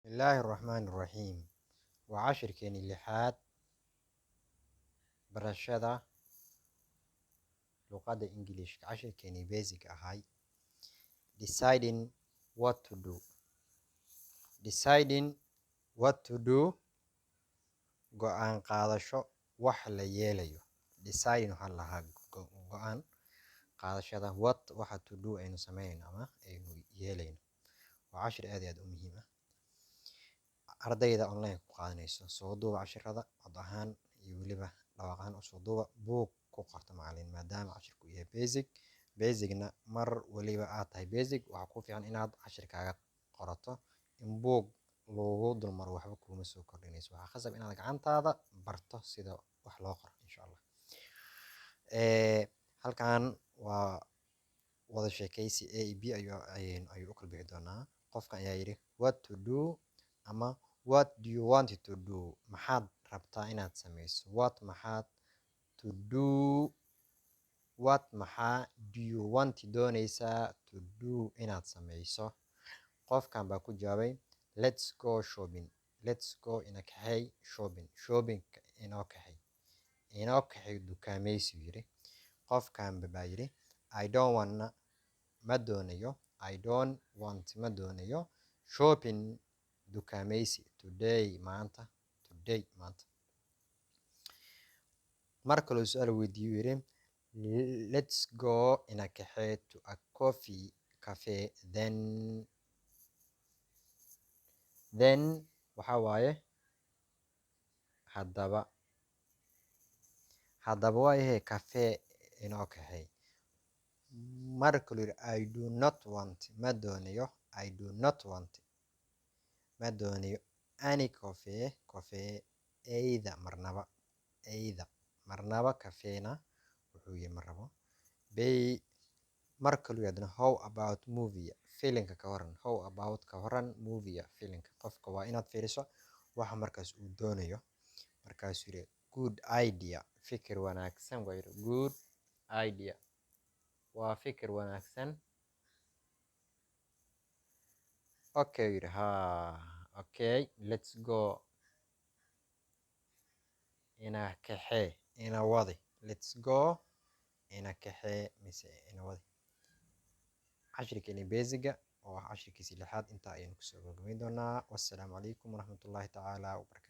Bismillaahi Raxmaani Raxiim. Waa cashirkeeni lixaad barashada luqadda Ingiliishka. Cashirkeeni basic ahay. Deciding what to do. Deciding what to do. Go'aan qaadasho wax la yeelayo. Deciding waxaa la lahaa go'aan qaadashada what waxa to do aynu sameynayno ama aynu yeelayno. Waa cashir aad iyo aad u muhiim ah. Ardayda online ku qaadanayso soo duuba cashirada cod ahaan iyo weliba dhawaaq ahaan u soo duuba buug ku qorto macallin maadaama cashirku yahay basicna mar waliba aad tahay basic waxa ku fiican inaad cashirkaaga qorato in buug lagu dulmaro waxba kuma soo kordhinayso. Waxaa khasab inaad gacantaada barto sida wax loo qoro insha Allah. Halkan waa wada sheekaysi A iyo B ayuu u kala bixi doonaa. Qofkan ayaa yidhi what to do ama what do you want to do? Maxaad rabtaa inaad sameyso? What maxaad to do? What maxaa do you want doonaysaa to do inaad sameyso? Qofkan baa ku jawaabay let's go shopping. Let's go ina kaxay shopping. Shopping inoo kaxay. Inoo kaxay dukaameysi yiri. Qofkan baa yidhi I don't wanna ma doonayo. I don't want ma doonayo shopping dukaameysi today maanta. Mar kale su'aal weydiiyo yiri let's go ina kaxay to a cafe then waxa waaye haddaba waayahe cafe inoo kaxay. Mar kale yiri I do not want ma doonayo. I do not want ma doonayo any coffee either marnaba kafeena wuxuu yahay ma rabo. Mar kale yadna how about movie filimka ka waran. How about ka waran movie filimka. Qofka waa inaad fiiriso waxa markaas uu doonayo. Markaas yiri good idea fikir wanaagsan waa yiri good idea waa fikir wanaagsan. Okay yiri okay let's go ina kaxee ina wadi. Let's go ina kaxee mise ina wadi. Cashirkeeni basiga oo ah cashirkiisi lixaad inta ayaynu kusoo gabagabeyn doonaa. Wassalaamu calaykum waraxmatullaahi tacaala wabarakaatuh.